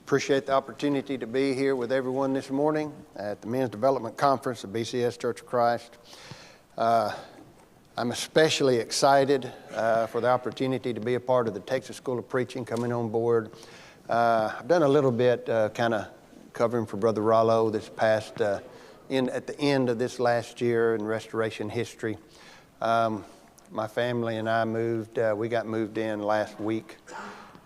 Appreciate the opportunity to be here with everyone this morning at the Men's Development Conference of BCS Church of Christ. I'm especially excited for the opportunity to be a part of the Texas School of Preaching coming on board. I've done a little bit kind of covering for Brother Rollo this past, at the end of this last year in restoration history. My family and I we got moved in last week.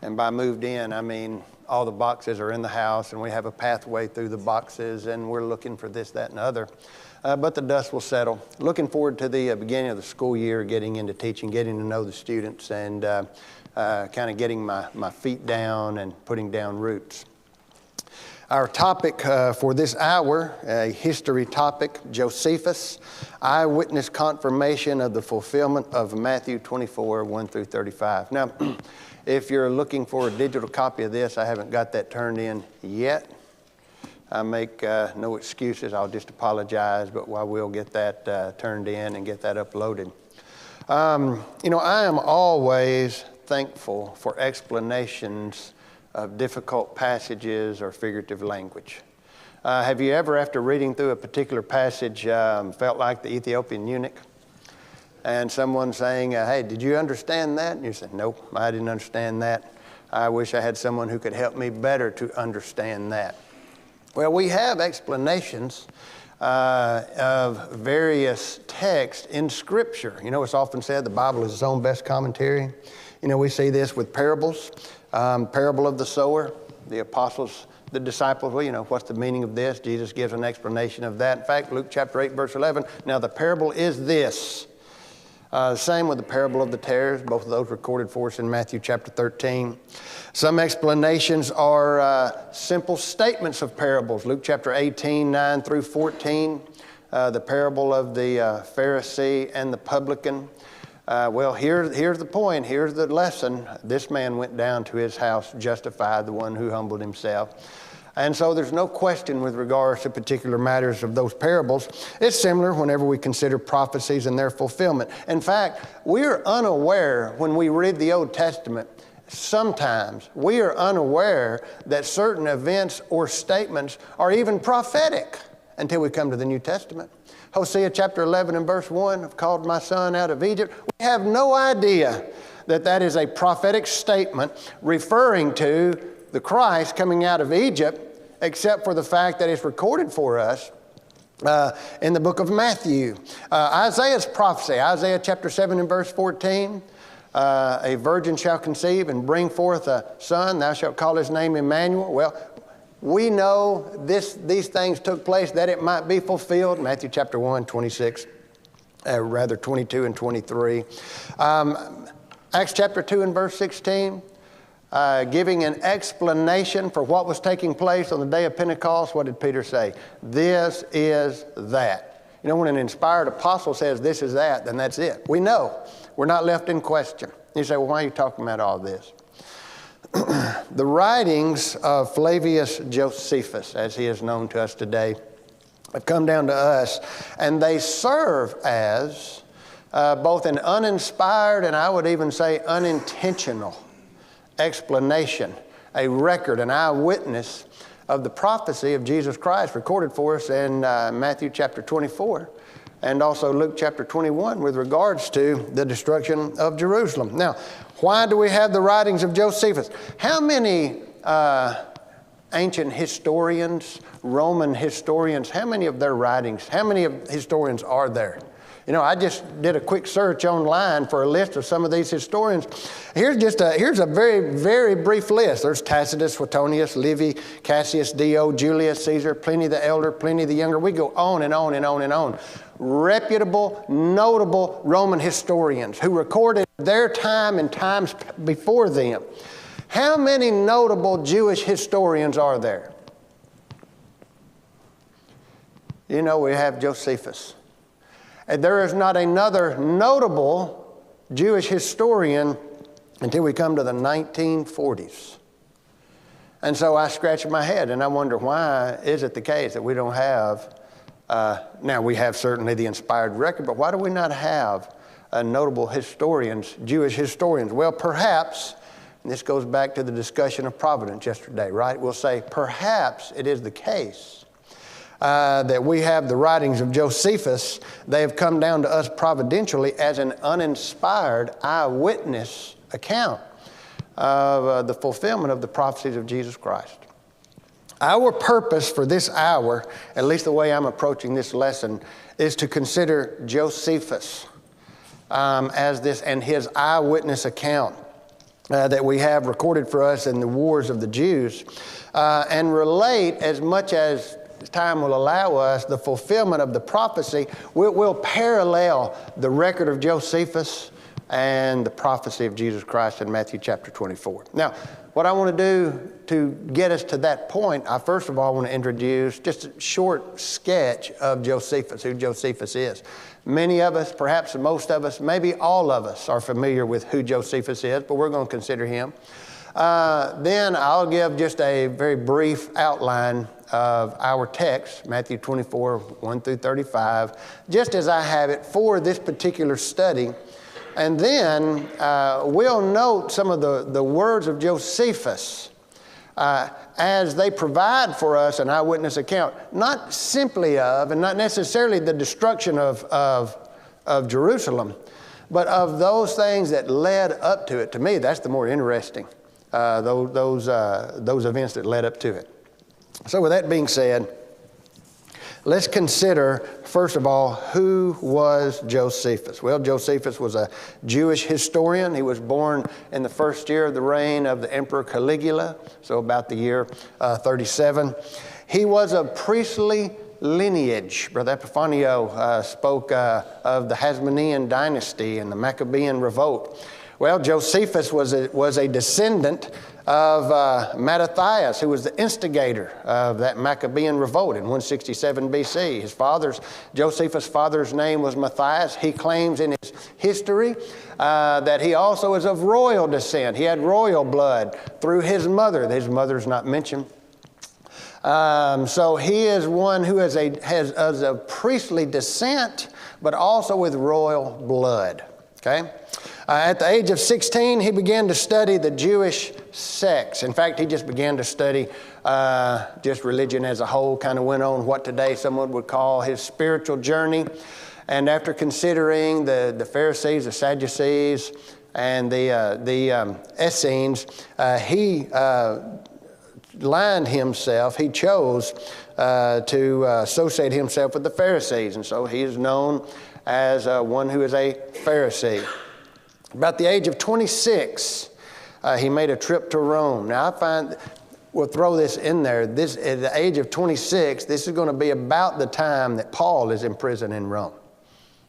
And by moved in, I mean all the boxes are in the house and we have a pathway through the boxes and we're looking for this, that, and other. But the dust will settle. Looking forward to the beginning of the school year, getting into teaching, getting to know the students, and kind of getting my feet down and putting down roots. Our topic for this hour, a history topic, Josephus, eyewitness confirmation of the fulfillment of Matthew 24, 1 through 35. Now, if you're looking for a digital copy of this, I haven't got that turned in yet. I make no excuses. I'll just apologize, but I will get that turned in and get that uploaded. I am always thankful for explanations of difficult passages or figurative language. Have you ever, after reading through a particular passage, felt like the Ethiopian eunuch? And someone saying, hey, did you understand that? And you said, nope, I didn't understand that. I wish I had someone who could help me better to understand that. Well, we have explanations of various texts in Scripture. You know, it's often said the Bible is its own best commentary. You know, we see this with parables. Parable of the sower, the apostles, the disciples, well, what's the meaning of this? Jesus gives an explanation of that. In fact, Luke chapter 8, verse 11, now the parable is this. Same with the parable of the tares, both of those recorded for us in Matthew chapter 13. Some explanations are simple statements of parables. Luke chapter 18, 9 through 14, the parable of the Pharisee and the publican. Here's the point, here's the lesson. This man went down to his house justified, the one who humbled himself. And so there's no question with regards to particular matters of those parables. It's similar whenever we consider prophecies and their fulfillment. In fact, we are unaware when we read the Old Testament, sometimes we are unaware that certain events or statements are even prophetic until we come to the New Testament. Hosea chapter 11 and verse 1, I've called my son out of Egypt. We have no idea that that is a prophetic statement referring to the Christ coming out of Egypt, except for the fact that it's recorded for us in the book of Matthew. Isaiah's prophecy, Isaiah chapter 7 and verse 14, a virgin shall conceive and bring forth a son, thou shalt call his name Emmanuel. Well, we know these things took place that it might be fulfilled. Matthew chapter 1, 26, 22 and 23. Acts chapter 2 and verse 16, giving an explanation for what was taking place on the day of Pentecost. What did Peter say? This is that. You know, when an inspired apostle says this is that, then that's it. We know. We're not left in question. You say, well, why are you talking about all this? The writings of Flavius Josephus, as he is known to us today, have come down to us, and they serve as both an uninspired and I would even say unintentional explanation, a record, an eyewitness of the prophecy of Jesus Christ recorded for us in Matthew chapter 24 and also Luke chapter 21 with regards to the destruction of Jerusalem. Now, why do we have the writings of Josephus? How many ancient historians, Roman historians, how many of their writings, how many of historians are there? You know, I just did a quick search online for a list of some of these historians. Here's a very, very brief list. There's Tacitus, Suetonius, Livy, Cassius Dio, Julius Caesar, Pliny the Elder, Pliny the Younger. We go on and on and on and on. Reputable, notable Roman historians who recorded their time and times before them. How many notable Jewish historians are there? You know, we have Josephus. And there is not another notable Jewish historian until we come to the 1940s. And so I scratch my head and I wonder, why is it the case that we don't have, now we have certainly the inspired record, but why do we not have notable historians, Jewish historians? Well, perhaps and this goes back to the discussion of providence yesterday, right? We'll say, perhaps it is the case that we have the writings of Josephus. They have come down to us providentially as an uninspired eyewitness account of the fulfillment of the prophecies of Jesus Christ. Our purpose for this hour, at least the way I'm approaching this lesson, is to consider Josephus as this and his eyewitness account that we have recorded for us in the wars of the Jews, and relate as much as time will allow us the fulfillment of the prophecy. We'll parallel the record of Josephus and the prophecy of Jesus Christ in Matthew chapter 24. Now, what I want to do to get us to that point, I first of all want to introduce just a short sketch of Josephus, who Josephus is. Many of us, perhaps most of us, maybe all of us are familiar with who Josephus is, but we're going to consider him. Then I'll give just a very brief outline of our text, Matthew 24, 1 through 35, just as I have it for this particular study. And then we'll note some of the words of Josephus as they provide for us an eyewitness account, not simply of and not necessarily the destruction of Jerusalem, but of those things that led up to it. To me, that's the more interesting, those events that led up to it. So with that being said, let's consider, first of all, who was Josephus? Well, Josephus was a Jewish historian. He was born in the first year of the reign of the Emperor Caligula, so about the year 37. He was of priestly lineage. Brother Epifanio spoke of the Hasmonean dynasty and the Maccabean revolt. Well, Josephus was a descendant of Mattathias, who was the instigator of that Maccabean revolt in 167 BC. Josephus' father's name was Matthias. He claims in his history that he also is of royal descent. He had royal blood through his mother. His mother's not mentioned. So he is one who has a priestly descent, but also with royal blood. Okay? At the age of 16, he began to study the Jewish sects. In fact, he just began to study just religion as a whole, kind of went on what today someone would call his spiritual journey. And after considering the Pharisees, the Sadducees, and the Essenes, he he chose to associate himself with the Pharisees. And so he is known as one who is a Pharisee. About the age of 26, he made a trip to Rome. Now, we'll throw this in there. At the age of 26, this is going to be about the time that Paul is in prison in Rome.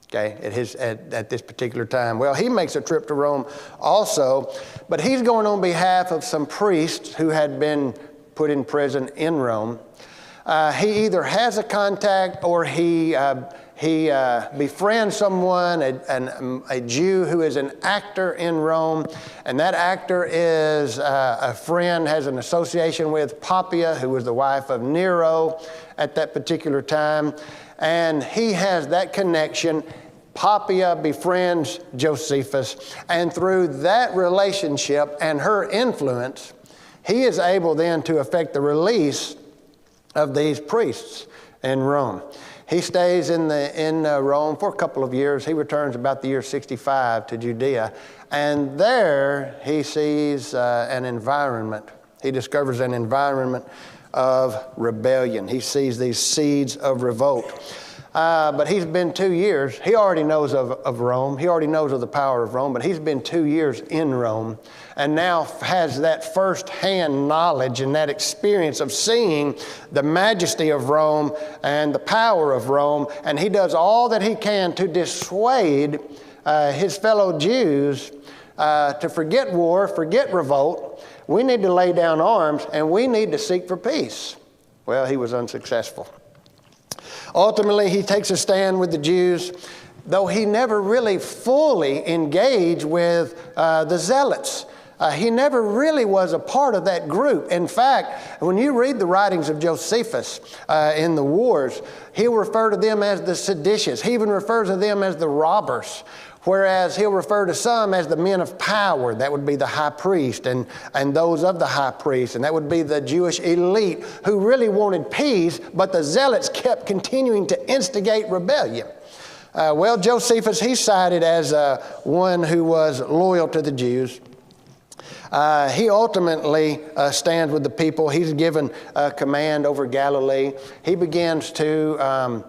Okay, at this particular time. Well, he makes a trip to Rome also, but he's going on behalf of some priests who had been put in prison in Rome. He either has a contact or he befriends someone, a Jew who is an actor in Rome, and that actor is a friend, has an association with Poppaea, who was the wife of Nero at that particular time, and he has that connection. Poppaea befriends Josephus, and through that relationship and her influence, he is able then to effect the release of these priests in Rome. He stays in Rome for a couple of years. He returns about the year 65 to Judea. And there he sees an environment. He discovers an environment of rebellion. He sees these seeds of revolt. But he's been 2 years. He already knows of Rome. He already knows of the power of Rome, but he's been 2 years in Rome and now has that first-hand knowledge and that experience of seeing the majesty of Rome and the power of Rome. And he does all that he can to dissuade his fellow Jews to forget war, forget revolt. We need to lay down arms and we need to seek for peace. Well, he was unsuccessful. Ultimately, he takes a stand with the Jews, though he never really fully engaged with the Zealots. He never really was a part of that group. In fact, when you read the writings of Josephus in the wars, he'll refer to them as the seditious. He even refers to them as the robbers. Whereas he'll refer to some as the men of power. That would be the high priest and those of the high priest. And that would be the Jewish elite who really wanted peace, but the zealots kept continuing to instigate rebellion. Well, Josephus, he's cited as one who was loyal to the Jews. He ultimately stands with the people. He's given command over Galilee. He begins to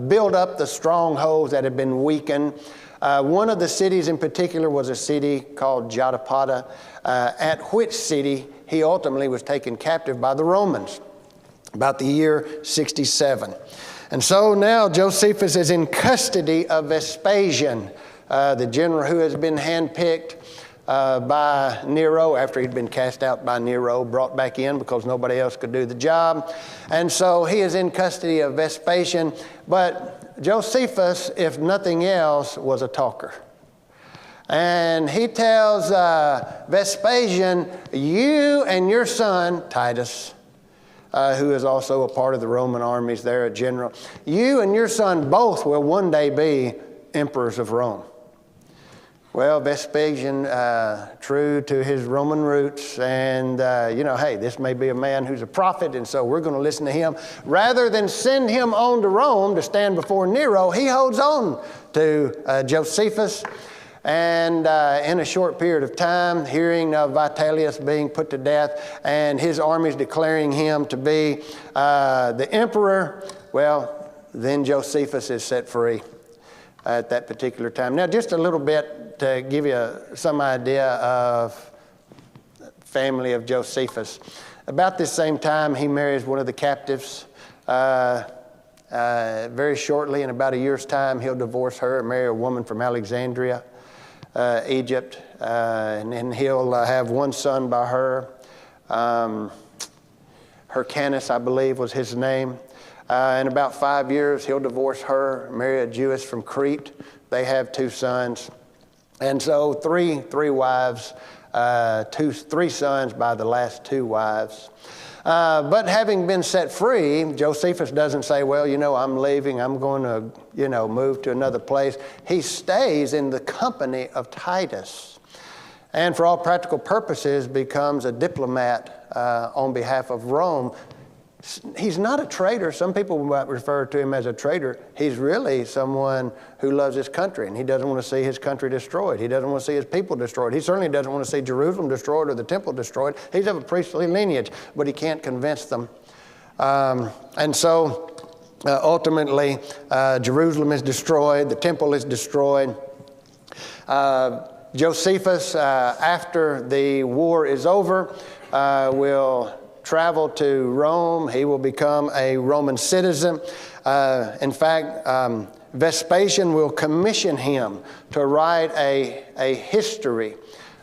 build up the strongholds that had been weakened. One of the cities in particular was a city called Jotapata, at which city he ultimately was taken captive by the Romans, about the year 67. And so now Josephus is in custody of Vespasian, the general who has been handpicked by Nero after he'd been cast out by Nero, brought back in because nobody else could do the job. And so he is in custody of Vespasian, but Josephus, if nothing else, was a talker. And he tells Vespasian, you and your son, Titus, who is also a part of the Roman armies there, a general, you and your son both will one day be emperors of Rome. Well, Vespasian, true to his Roman roots, and, hey, this may be a man who's a prophet, and so we're going to listen to him. Rather than send him on to Rome to stand before Nero, he holds on to Josephus. And in a short period of time, hearing of Vitellius being put to death and his armies declaring him to be the emperor, well, then Josephus is set free at that particular time. Now, just a little bit to give you some idea of the family of Josephus. About this same time, he marries one of the captives. Very shortly, in about a year's time, he'll divorce her and marry a woman from Alexandria, Egypt. And then he'll have one son by her. Hyrcanus, I believe, was his name. In about 5 years, he'll divorce her, marry a Jewess from Crete. They have 2 sons. And so three wives, 3 sons by the last 2 wives. But having been set free, Josephus doesn't say, well, I'm leaving, I'm going to, move to another place. He stays in the company of Titus, and for all practical purposes becomes a diplomat on behalf of Rome. He's not a traitor. Some people might refer to him as a traitor. He's really someone who loves his country, and he doesn't want to see his country destroyed. He doesn't want to see his people destroyed. He certainly doesn't want to see Jerusalem destroyed or the temple destroyed. He's of a priestly lineage, but he can't convince them. And so ultimately, Jerusalem is destroyed. The temple is destroyed. Josephus, after the war is over, will travel to Rome. He will become a Roman citizen. In fact, Vespasian will commission him to write a history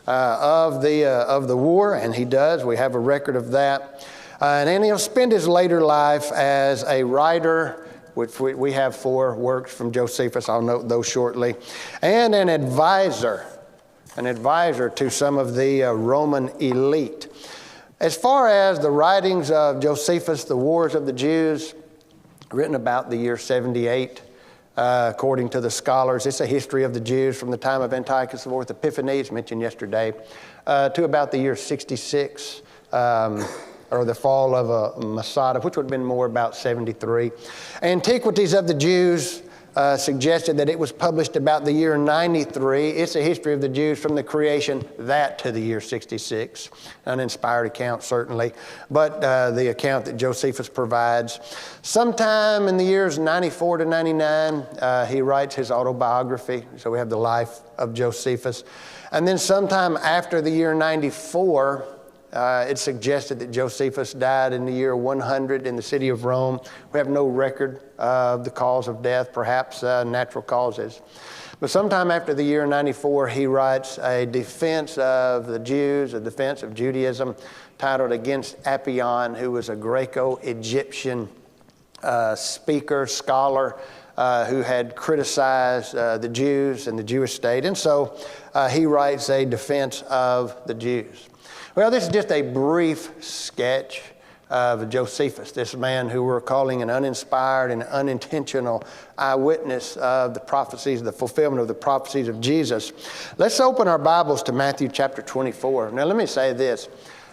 of the war, and he does. We have a record of that. And then he'll spend his later life as a writer, which we have 4 works from Josephus. I'll note those shortly. And an advisor to some of the Roman elite. As far as the writings of Josephus, the Wars of the Jews, written about the year 78, according to the scholars, it's a history of the Jews from the time of Antiochus the Fourth Epiphanes, mentioned yesterday, to about the year 66, or the fall of Masada, which would have been more about 73. Antiquities of the Jews suggested that it was published about the year 93. It's a history of the Jews from the creation, that to the year 66. An inspired account, certainly, but the account that Josephus provides. Sometime in the years 94 to 99, he writes his autobiography. So we have the life of Josephus. And then sometime after the year 94, it's suggested that Josephus died in the year 100 in the city of Rome. We have no record of the cause of death, perhaps natural causes. But sometime after the year 94, he writes a defense of the Jews, a defense of Judaism, titled Against Apion, who was a Greco-Egyptian speaker, scholar, who had criticized the Jews and the Jewish state. And so he writes a defense of the Jews. Well, this is just a brief sketch of Josephus, this man who we're calling an uninspired and unintentional eyewitness of the prophecies, the fulfillment of the prophecies of Jesus. Let's open our Bibles to Matthew chapter 24. Now let me say this.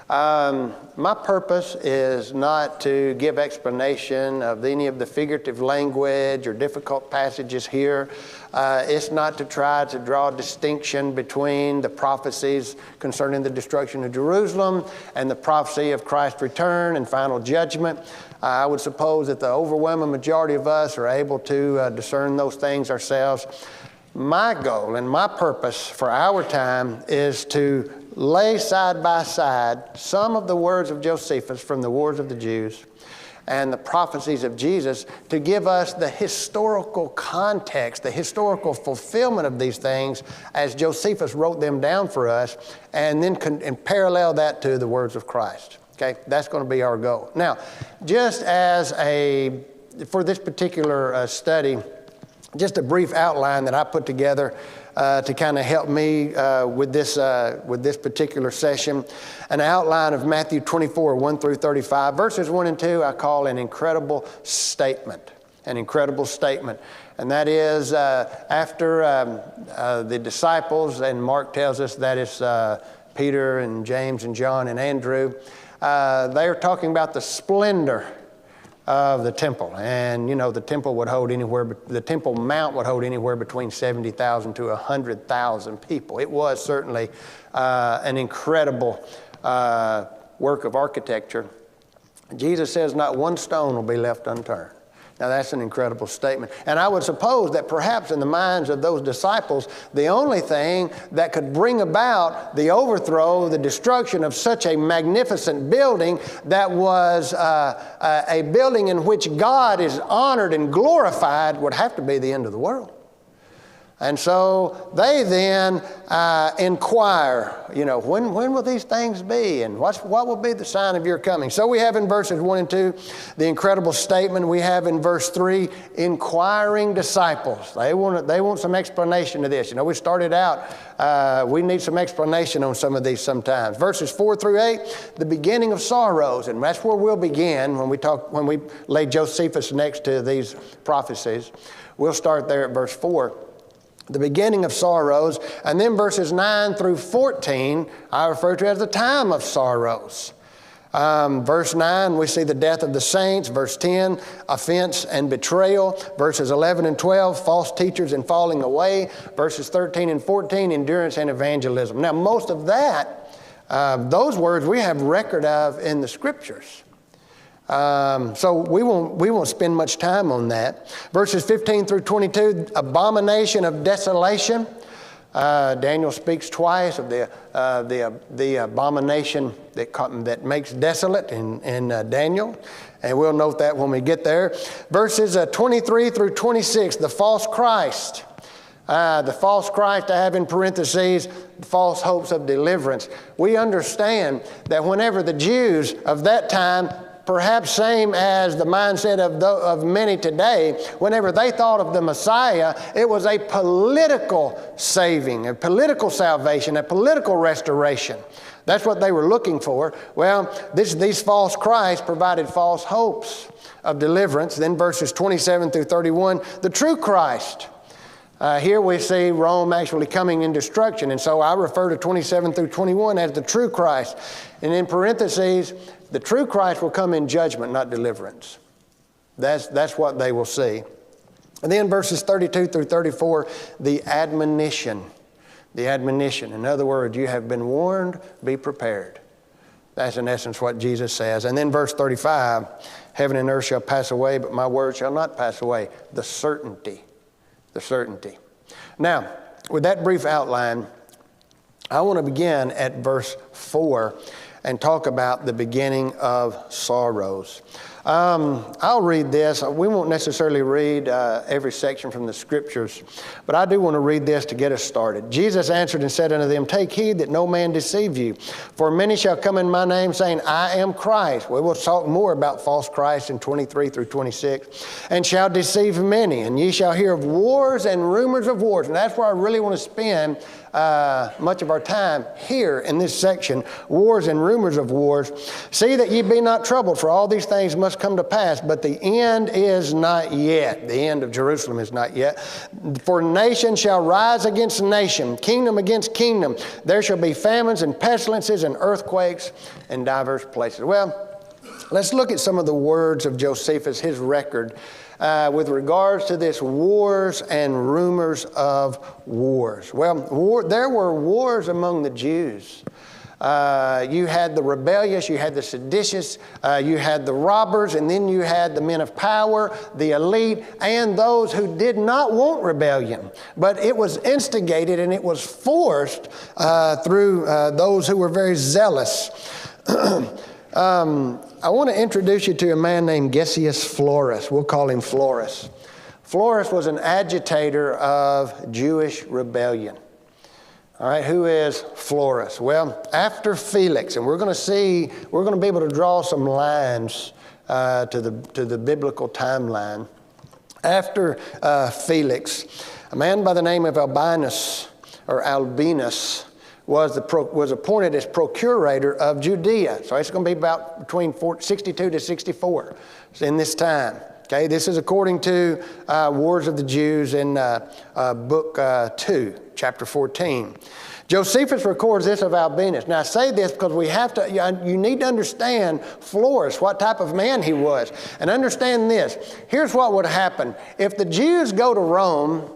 My purpose is not to give explanation of any of the figurative language or difficult passages here. It's not to try to draw a distinction between the prophecies concerning the destruction of Jerusalem and the prophecy of Christ's return and final judgment. I would suppose that the overwhelming majority of us are able to discern those things ourselves. My goal and my purpose for our time is to lay side by side some of the words of Josephus from the Wars of the Jews and the prophecies of Jesus to give us the historical context, the historical fulfillment of these things as Josephus wrote them down for us, and then and parallel that to the words of Christ. Okay, that's going to be our goal. Now, just as for this particular study, just a brief outline that I put together to kind of help me with this particular session. An outline of Matthew 24, 1 through 35. Verses 1 and 2 I call an incredible statement. An incredible statement. And that is after the disciples, and Mark tells us that it's Peter and James and John and Andrew, they are talking about the splendor of the temple. And you know, the temple would hold the Temple Mount would hold anywhere between 70,000 to 100,000 people. It was certainly an incredible work of architecture. Jesus says not one stone will be left unturned. Now that's an incredible statement. And I would suppose that perhaps in the minds of those disciples, the only thing that could bring about the overthrow, the destruction of such a magnificent building that was a building in which God is honored and glorified would have to be the end of the world. And so they then inquire, you know, when will these things be? And what will be the sign of your coming? So we have in verses 1 and 2 the incredible statement. We have in verse 3 inquiring disciples. They want some explanation of this. You know, we started out, we need some explanation on some of these sometimes. Verses 4 through 8, the beginning of sorrows. And that's where we'll begin when we lay Josephus next to these prophecies. We'll start there at verse 4. The beginning of sorrows, and then verses 9 through 14 I refer to as the time of sorrows. Verse 9, we see the death of the saints. Verse 10, offense and betrayal. Verses 11 and 12, false teachers and falling away. Verses 13 and 14, endurance and evangelism. Now, most of that, those words we have record of in the Scriptures. So we won't spend much time on that. Verses 15 through 22, abomination of desolation. Daniel speaks twice of the abomination that makes desolate in Daniel. And we'll note that when we get there. Verses 23 through 26, the false Christ. The false Christ, I have in parentheses, false hopes of deliverance. We understand that whenever the Jews of that time, perhaps same as the mindset of many today, whenever they thought of the Messiah, it was a political saving, a political salvation, a political restoration. That's what they were looking for. Well, these false Christs provided false hopes of deliverance. Then verses 27 through 31, the true Christ. Here we see Rome actually coming in destruction, and so I refer to 27 through 21 as the true Christ. And in parentheses, the true Christ will come in judgment, not deliverance. That's what they will see. And then verses 32 through 34, the admonition. The admonition. In other words, you have been warned, be prepared. That's in essence what Jesus says. And then verse 35, heaven and earth shall pass away, but my word shall not pass away. The certainty. The certainty. Now, with that brief outline, I want to begin at verse 4 and talk about the beginning of sorrows. I'll read this. We won't necessarily read every section from the scriptures, but I do want to read this to get us started. Jesus answered and said unto them, Take heed that no man deceive you. For many shall come in my name, saying, I am Christ. We will talk more about false Christ in 23 through 26. And shall deceive many. And ye shall hear of wars and rumors of wars. And that's where I really want to spend much of our time here in this section, wars and rumors of wars. See that ye be not troubled, for all these things must come to pass, but the end is not yet. The end of Jerusalem is not yet. For nation shall rise against nation, kingdom against kingdom. There shall be famines and pestilences and earthquakes in diverse places. Well, let's look at some of the words of Josephus, his record, with regards to this wars and rumors of wars. Well, there were wars among the Jews. You had the rebellious, you had the seditious, you had the robbers, and then you had the men of power, the elite, and those who did not want rebellion. But it was instigated and it was forced through those who were very zealous. I want to introduce you to a man named Josephus Florus. We'll call him Florus. Florus was an agitator of Jewish rebellion. All right, who is Florus? Well, after Felix, and we're going to be able to draw some lines to the biblical timeline. After Felix, a man by the name of Albinus was appointed as procurator of Judea. So it's going to be about between 62 to 64 in this time. Okay, this is according to Wars of the Jews in book 2, chapter 14. Josephus records this of Albinus. Now I say this because you need to understand Florus, what type of man he was. And understand this. Here's what would happen. If the Jews go to Rome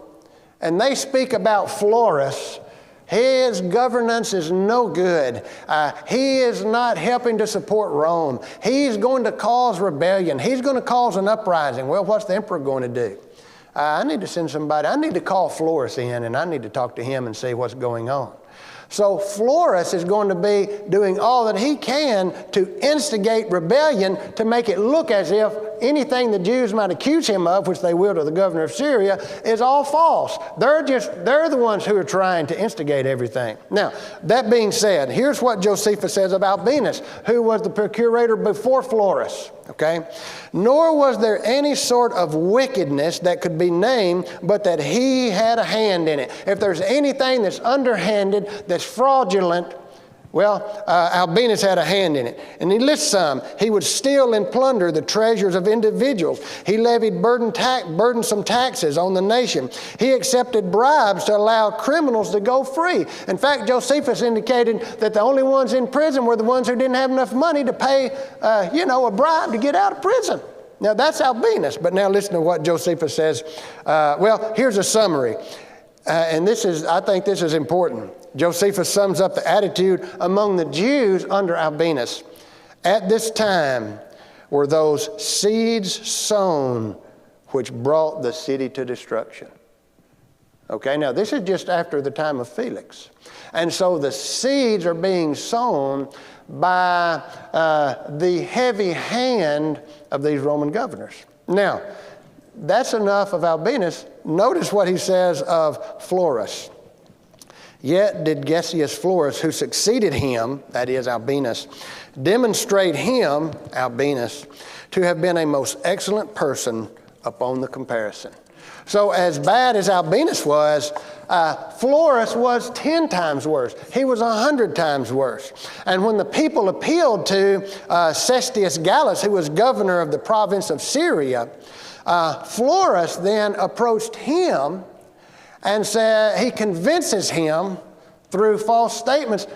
and they speak about Florus, his governance is no good. He is not helping to support Rome. He's going to cause rebellion. He's going to cause an uprising. Well, what's the emperor going to do? I need to send somebody. I need to call Florus in, and I need to talk to him and see what's going on. So Florus is going to be doing all that he can to instigate rebellion, to make it look as if anything the Jews might accuse him of, which they will to the governor of Syria, is all false. They're the ones who are trying to instigate everything. Now, that being said, here's what Josephus says of Albinus, who was the procurator before Florus. Okay? Nor was there any sort of wickedness that could be named, but that he had a hand in it. If there's anything that's underhanded, that's fraudulent, well, Albinus had a hand in it. And he lists some. He would steal and plunder the treasures of individuals. He levied burdensome taxes on the nation. He accepted bribes to allow criminals to go free. In fact, Josephus indicated that the only ones in prison were the ones who didn't have enough money to pay, a bribe to get out of prison. Now, that's Albinus. But now listen to what Josephus says. Here's a summary. I think this is important. Josephus sums up the attitude among the Jews under Albinus. At this time were those seeds sown which brought the city to destruction. Okay, now this is just after the time of Felix. And so the seeds are being sown by the heavy hand of these Roman governors. Now, that's enough of Albinus. Notice what he says of Florus. Yet did Josephus Florus, who succeeded him, that is Albinus, demonstrate him, Albinus, to have been a most excellent person upon the comparison. So as bad as Albinus was, Florus was 10 times worse. He was 100 times worse. And when the people appealed to Sestius Gallus, who was governor of the province of Syria, Florus then approached him and said, he convinces him through false statements,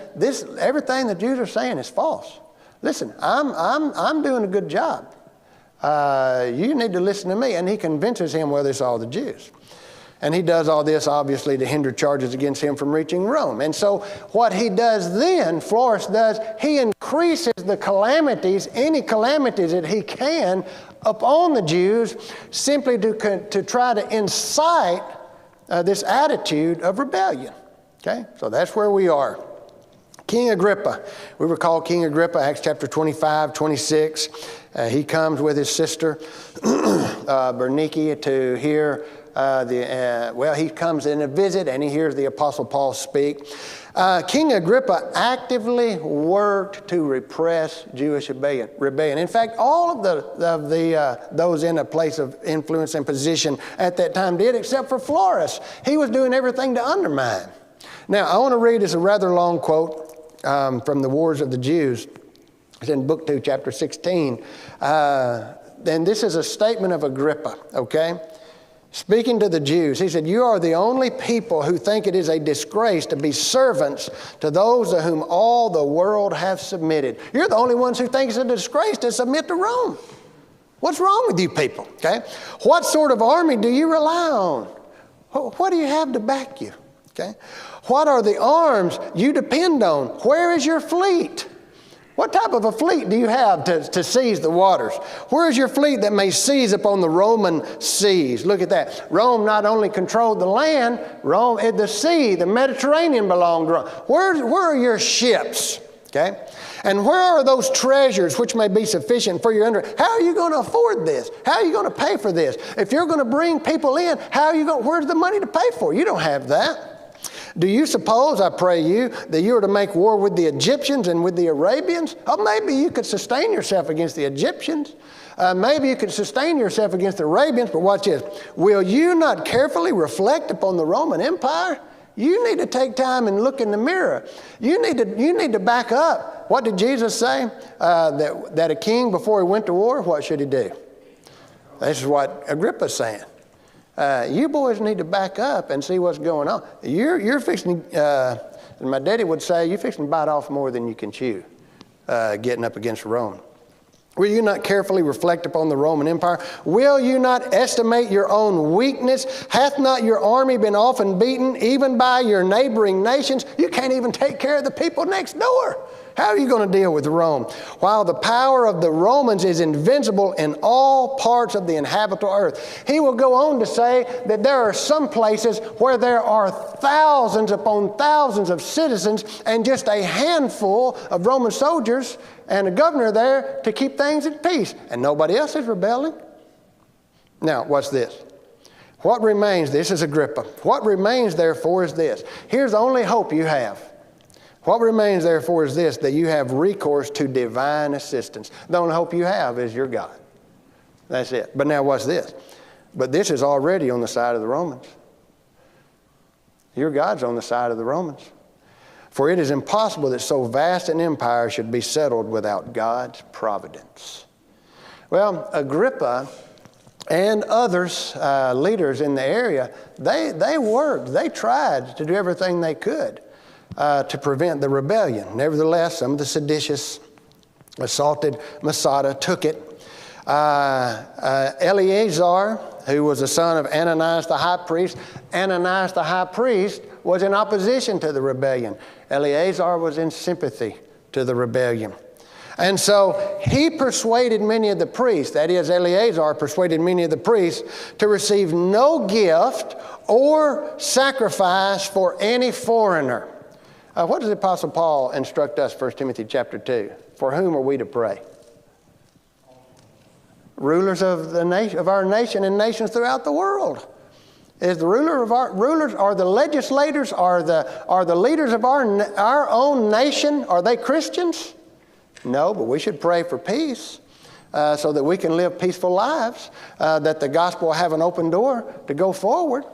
everything the Jews are saying is false. Listen, I'm doing a good job. You need to listen to me. And he convinces him, well, it's all the Jews. And he does all this, obviously, to hinder charges against him from reaching Rome. And so what he does then, Florus does, he increases the calamities, any calamities that he can, upon the Jews, simply to try to incite this attitude of rebellion. Okay? So that's where we are. King Agrippa. We recall King Agrippa, Acts chapter 25, 26. He comes with his sister, Bernice, to hear he comes in a visit and he hears the Apostle Paul speak. King Agrippa actively worked to repress Jewish rebellion. In fact, all of those in a place of influence and position at that time did, except for Florus. He was doing everything to undermine. Now, I want to read this a rather long quote from the Wars of the Jews. It's in Book 2, chapter 16. And this is a statement of Agrippa, okay? Speaking to the Jews, he said, "You are the only people who think it is a disgrace to be servants to those to whom all the world have submitted." You're the only ones who think it's a disgrace to submit to Rome. What's wrong with you people, okay? What sort of army do you rely on? What do you have to back you, okay? What are the arms you depend on? Where is your fleet? What type of a fleet do you have to seize the waters? Where is your fleet that may seize upon the Roman seas? Look at that. Rome not only controlled the land, the sea, the Mediterranean belonged to Rome. Where are your ships? Okay? And where are those treasures which may be sufficient for your under? How are you going to afford this? How are you going to pay for this? If you're going to bring people in, where's the money to pay for? You don't have that. Do you suppose, I pray you, that you are to make war with the Egyptians and with the Arabians? Oh, maybe you could sustain yourself against the Egyptians. Maybe you could sustain yourself against the Arabians, but watch this. Will you not carefully reflect upon the Roman Empire? You need to take time and look in the mirror. You need to back up. What did Jesus say? That a king, before he went to war, what should he do? This is what Agrippa's saying. You boys need to back up and see what's going on. You're fixing, my daddy would say, you're fixing to bite off more than you can chew, getting up against Rome. Will you not carefully reflect upon the Roman Empire? Will you not estimate your own weakness? Hath not your army been often beaten, even by your neighboring nations? You can't even take care of the people next door. How are you going to deal with Rome? While the power of the Romans is invincible in all parts of the inhabitable earth. He will go on to say that there are some places where there are thousands upon thousands of citizens and just a handful of Roman soldiers and a governor there to keep things at peace. And nobody else is rebelling. Now, what's this? What remains, this is Agrippa. What remains, therefore, is this. Here's the only hope you have. What remains, therefore, is this, that you have recourse to divine assistance. The only hope you have is your God. That's it. But now what's this? But this is already on the side of the Romans. Your God's on the side of the Romans. For it is impossible that so vast an empire should be settled without God's providence. Well, Agrippa and others, leaders in the area, they worked. They tried to do everything they could to prevent the rebellion. Nevertheless, some of the seditious assaulted Masada, took it. Eleazar, who was the son of Ananias the high priest, Ananias the high priest was in opposition to the rebellion. Eleazar was in sympathy to the rebellion. And so he persuaded many of the priests, that is, Eleazar persuaded many of the priests to receive no gift or sacrifice for any foreigner. What does the Apostle Paul instruct us, 1 Timothy chapter 2? For whom are we to pray? Rulers of our nation and nations throughout the world. Is the rulers, are the legislators, are the leaders of our own nation, are they Christians? No, but we should pray for peace so that we can live peaceful lives, that the gospel will have an open door to go forward.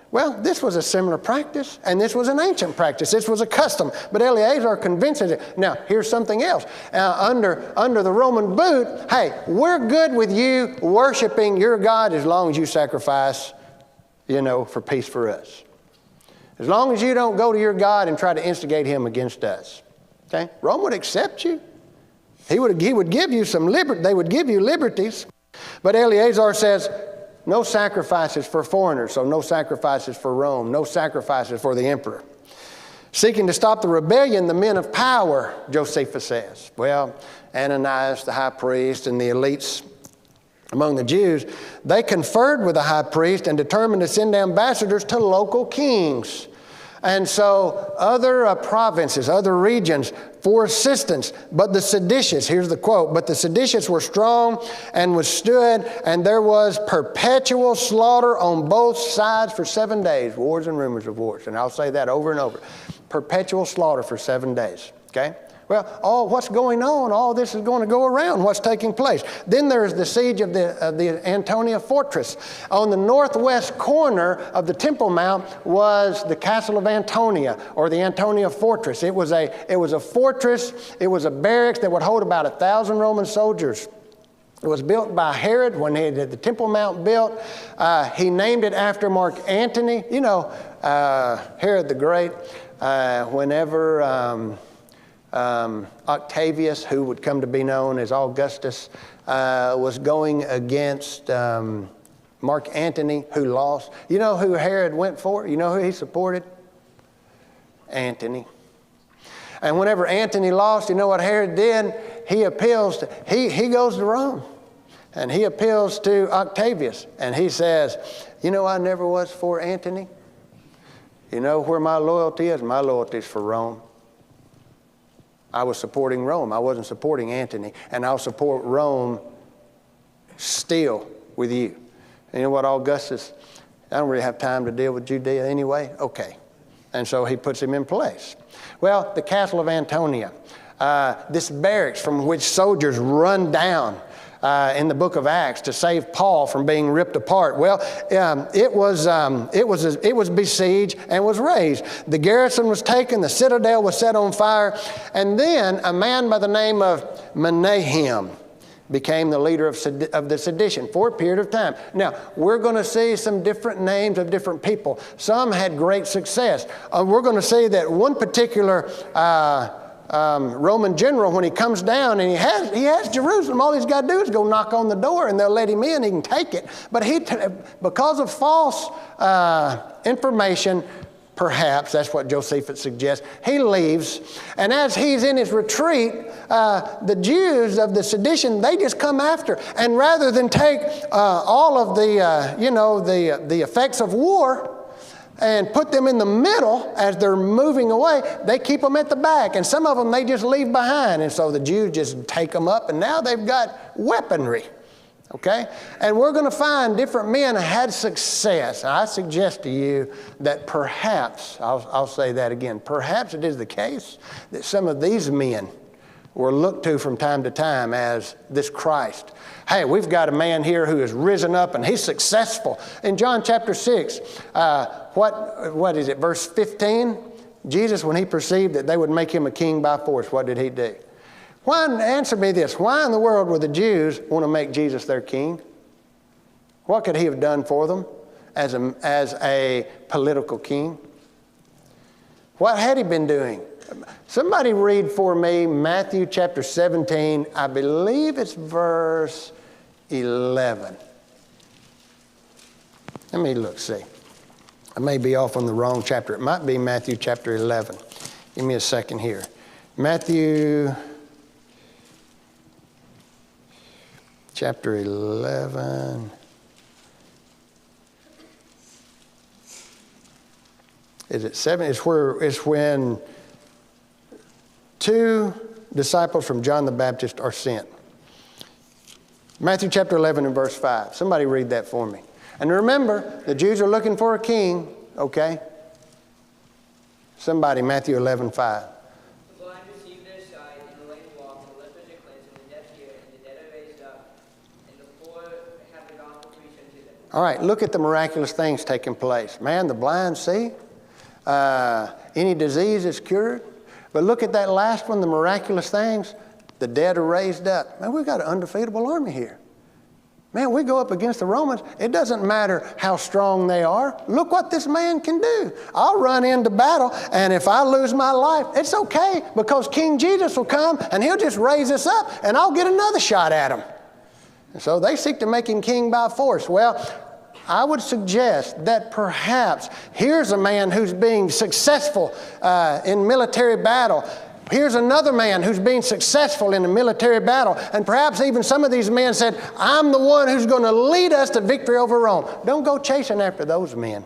Well, this was a similar practice, and this was an ancient practice. This was a custom. But Eleazar convinces it. Now, here's something else. Under the Roman boot, hey, we're good with you worshiping your God as long as you sacrifice, for peace for us. As long as you don't go to your God and try to instigate him against us. Okay? Rome would accept you. He would give you some liberty. They would give you liberties. But Eleazar says, no sacrifices for foreigners, so no sacrifices for Rome, no sacrifices for the emperor. Seeking to stop the rebellion, the men of power, Josephus says. Well, Ananias, the high priest, and the elites among the Jews, they conferred with the high priest and determined to send ambassadors to local kings. And so other provinces, other regions for assistance, but the seditious, here's the quote, but the seditious were strong and withstood, and there was perpetual slaughter on both sides for 7 days, wars and rumors of wars. And I'll say that over and over. Perpetual slaughter for 7 days, okay? Well, what's going on? All this is going to go around. What's taking place? Then there's the siege of the Antonia fortress. On the northwest corner of the Temple Mount was the castle of Antonia, or the Antonia fortress. It was a fortress. It was a barracks that would hold about 1,000 Roman soldiers. It was built by Herod when he had the Temple Mount built. He named it after Mark Antony. You know, Herod the Great, whenever Octavius, who would come to be known as Augustus, was going against Mark Antony, who lost. You know who Herod went for? You know who he supported? Antony. And whenever Antony lost, you know what Herod did? He appeals to, he goes to Rome, and he appeals to Octavius, and he says, you know, I never was for Antony. You know where my loyalty is? My loyalty is for Rome. I was supporting Rome. I wasn't supporting Antony. And I'll support Rome still with you. And you know what, Augustus? I don't really have time to deal with Judea anyway. Okay. And so he puts him in place. Well, the castle of Antonia, this barracks from which soldiers run down in the book of Acts to save Paul from being ripped apart. Well, it was besieged and was razed. The garrison was taken. The citadel was set on fire. And then a man by the name of Menahem became the leader of the sedition for a period of time. Now, we're going to see some different names of different people. Some had great success. We're going to see that one particular Roman general, when he comes down and he has Jerusalem, all he's got to do is go knock on the door and they'll let him in. He can take it. But because of false information, perhaps, that's what Josephus suggests, he leaves. And as he's in his retreat, the Jews of the sedition, they just come after. And rather than take all of the effects of war and put them in the middle as they're moving away, they keep them at the back. And some of them they just leave behind. And so the Jews just take them up, and now they've got weaponry. Okay? And we're going to find different men had success. I suggest to you that perhaps, I'll say that again, perhaps it is the case that some of these men were looked to from time to time as this Christ. Hey, we've got a man here who has risen up and he's successful. In John chapter 6, what is it, verse 15? Jesus, when he perceived that they would make him a king by force, what did he do? Answer me this. Why in the world would the Jews want to make Jesus their king? What could he have done for them as a political king? What had he been doing? Somebody read for me Matthew chapter 17. I believe it's verse 11. Let me look, see. I may be off on the wrong chapter. It might be Matthew chapter 11. Give me a second here. Matthew chapter 11. Is it 7? It's when two disciples from John the Baptist are sent. Matthew chapter 11 and verse 5. Somebody read that for me. And remember, the Jews are looking for a king, okay? Somebody, Matthew 11, 5. The blind receive their sight, and the lame walk, and the lepers are cleansed, and the deaf hear, and the dead are raised up, and the poor have the gospel preached unto them. All right, look at the miraculous things taking place. Man, the blind see. Any disease is cured. But look at that last one, the miraculous things. The dead are raised up. Man, we've got an undefeatable army here. Man, we go up against the Romans. It doesn't matter how strong they are. Look what this man can do. I'll run into battle, and if I lose my life, it's okay, because King Jesus will come, and he'll just raise us up, and I'll get another shot at him. And so they seek to make him king by force. Well, I would suggest that perhaps here's a man who's being successful in military battle. Here's another man who's being successful in a military battle. And perhaps even some of these men said, I'm the one who's going to lead us to victory over Rome. Don't go chasing after those men.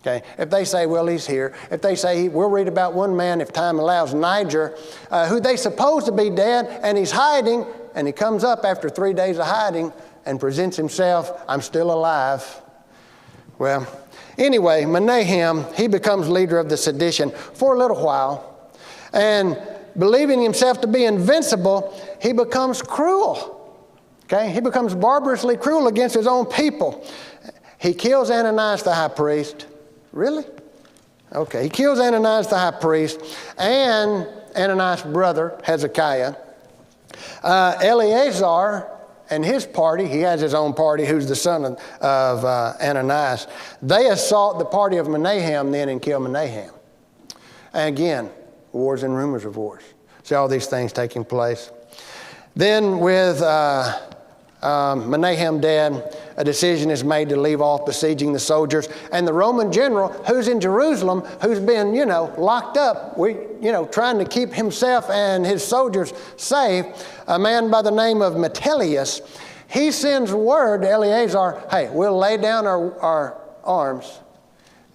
Okay, if they say, well, he's here. If they say, we'll read about one man, if time allows, Niger, who they suppose to be dead, and he's hiding, and he comes up after 3 days of hiding and presents himself, I'm still alive. Well, anyway, Menahem, he becomes leader of the sedition for a little while, and believing himself to be invincible, he becomes cruel. Okay, he becomes barbarously cruel against his own people. He kills Ananias the high priest. Really? Okay. He kills Ananias the high priest and Ananias' brother, Hezekiah. Eleazar and his party, he has his own party, who's the son of Ananias. They assault the party of Menahem then and kill Menahem. And again, wars and rumors of wars. See all these things taking place. Then with Menahem dead, a decision is made to leave off besieging the soldiers. And the Roman general who's in Jerusalem, who's been, locked up, trying to keep himself and his soldiers safe, a man by the name of Metellus, he sends word to Eleazar, hey, we'll lay down our arms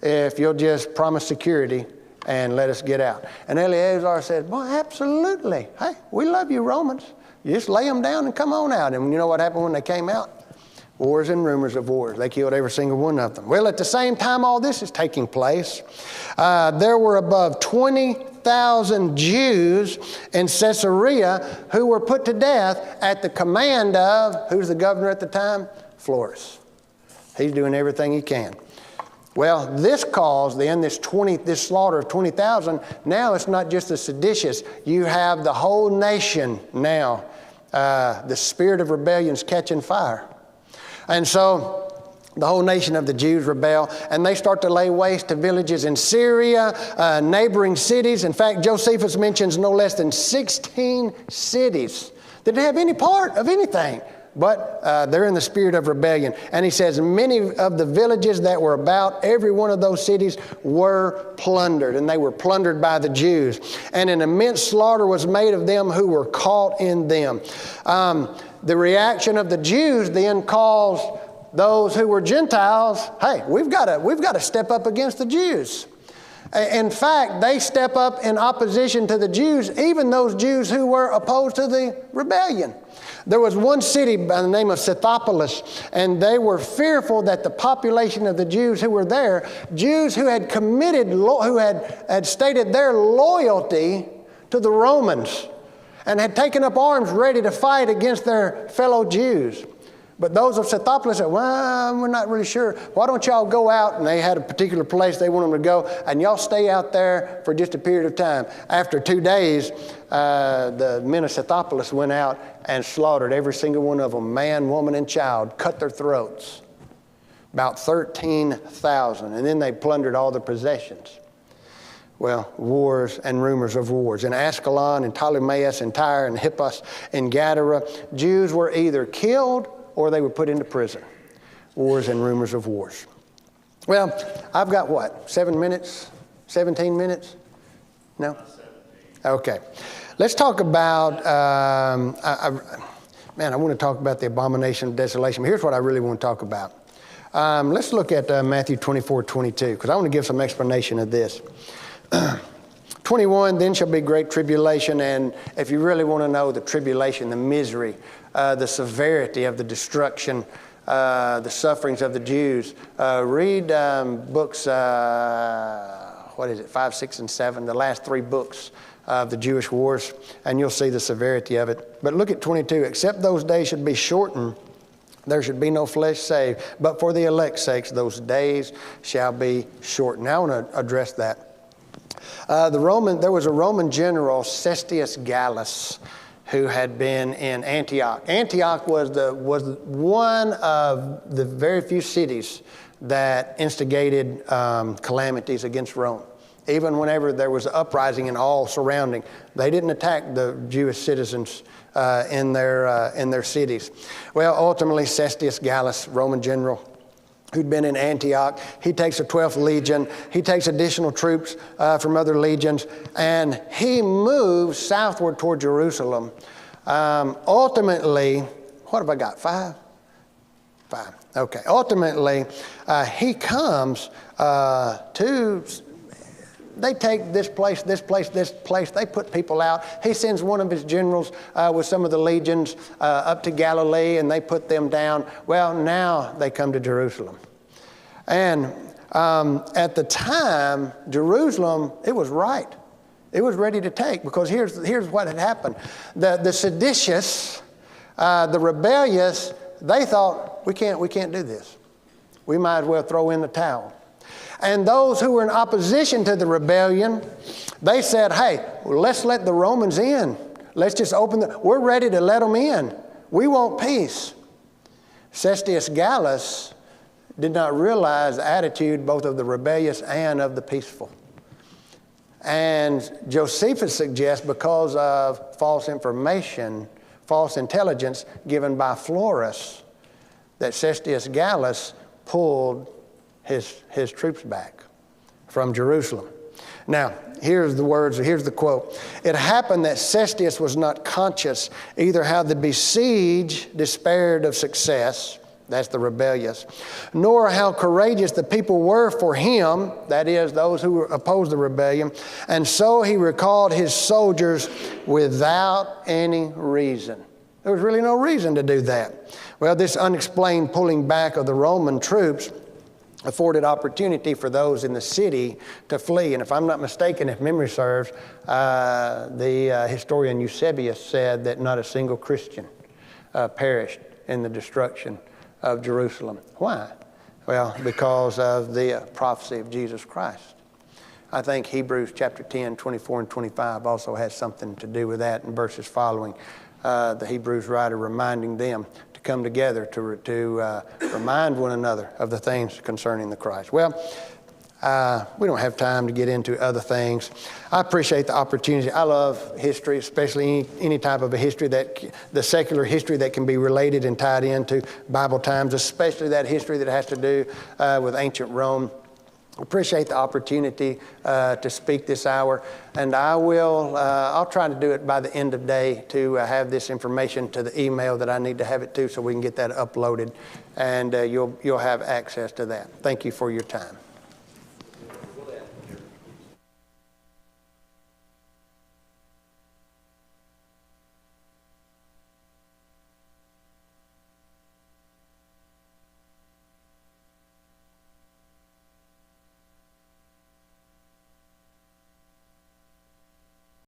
if you'll just promise security and let us get out. And Eleazar said, well, absolutely. Hey, we love you, Romans. You just lay them down and come on out. And you know what happened when they came out? Wars and rumors of wars. They killed every single one of them. Well, at the same time all this is taking place, there were above 20,000 Jews in Caesarea who were put to death at the command of, who's the governor at the time? Florus. He's doing everything he can. Well, this cause, then, this slaughter of 20,000, now it's not just the seditious. You have the whole nation now. The spirit of rebellion is catching fire. And so the whole nation of the Jews rebel, and they start to lay waste to villages in Syria, neighboring cities. In fact, Josephus mentions no less than 16 cities that didn't have any part of anything. But they're in the spirit of rebellion. And he says many of the villages that were about every one of those cities were plundered. And they were plundered by the Jews. And an immense slaughter was made of them who were caught in them. The reaction of the Jews then caused those who were Gentiles, hey, we've got to step up against the Jews. In fact, they step up in opposition to the Jews, even those Jews who were opposed to the rebellion. There was one city by the name of Scythopolis, and they were fearful that the population of the Jews who were there, Jews who had who had stated their loyalty to the Romans and had taken up arms ready to fight against their fellow Jews. But those of Scythopolis said, well, we're not really sure. Why don't y'all go out? And they had a particular place they wanted them to go, and y'all stay out there for just a period of time. After 2 days, the men of Scythopolis went out and slaughtered every single one of them, man, woman, and child, cut their throats. About 13,000. And then they plundered all the possessions. Well, wars and rumors of wars. In Ascalon, in Ptolemais, in Tyre, in Hippos, in Gadara, Jews were either killed or they were put into prison. Wars and rumors of wars. Well, I've got what, 7 minutes? 17 minutes? No? Okay. Let's talk about, I want to talk about the abomination of desolation. But here's what I really want to talk about. Let's look at Matthew 24:22, because I want to give some explanation of this. 21, then shall be great tribulation, and if you really want to know the tribulation, the misery, the severity of the destruction, the sufferings of the Jews, read books, 5, 6, and 7, the last 3 books of the Jewish wars, and you'll see the severity of it. But look at 22, except those days should be shortened, there should be no flesh saved, but for the elect's sakes, those days shall be shortened. Now I want to address that. There was a Roman general, Scherffius Gallus, who had been in Antioch. Antioch was one of the very few cities that instigated calamities against Rome. Even whenever there was an uprising in all surrounding, they didn't attack the Jewish citizens in their cities. Well, ultimately, Scherffius Gallus, Roman general, who'd been in Antioch, he takes a 12th legion, he takes additional troops from other legions, and he moves southward toward Jerusalem. Ultimately, what have I got, 5? 5. Okay. Ultimately, he comes to... They take this place, this place, this place. They put people out. He sends one of his generals with some of the legions up to Galilee, and they put them down. Well, now they come to Jerusalem. And at the time, Jerusalem, it was right. It was ready to take, because here's what had happened. The seditious, the rebellious, they thought, we can't do this. We might as well throw in the towel. And those who were in opposition to the rebellion, they said, hey, well, let's let the Romans in. Let's just we're ready to let them in. We want peace. Sestius Gallus did not realize the attitude both of the rebellious and of the peaceful. And Josephus suggests, because of false information, false intelligence given by Florus, that Sestius Gallus pulled his troops back from Jerusalem. Now, here's the quote. It happened that Sestius was not conscious either how the besieged despaired of success, that's the rebellious, nor how courageous the people were for him, that is, those who opposed the rebellion, and so he recalled his soldiers without any reason. There was really no reason to do that. Well, this unexplained pulling back of the Roman troops afforded opportunity for those in the city to flee. And if I'm not mistaken, if memory serves, the historian Josephus said that not a single Christian perished in the destruction of Jerusalem. Why? Well, because of the prophecy of Jesus Christ. I think Hebrews chapter 10, 24 and 25 also has something to do with that in verses following. The Hebrews writer reminding them to come together to remind one another of the things concerning the Christ. Well, we don't have time to get into other things. I appreciate the opportunity. I love history, especially any type of a history, the secular history that can be related and tied into Bible times, especially that history that has to do with ancient Rome. Appreciate the opportunity to speak this hour, and I'll try to do it by the end of day to have this information to the email that I need to have it to, so we can get that uploaded, and you'll have access to that. Thank you for your time.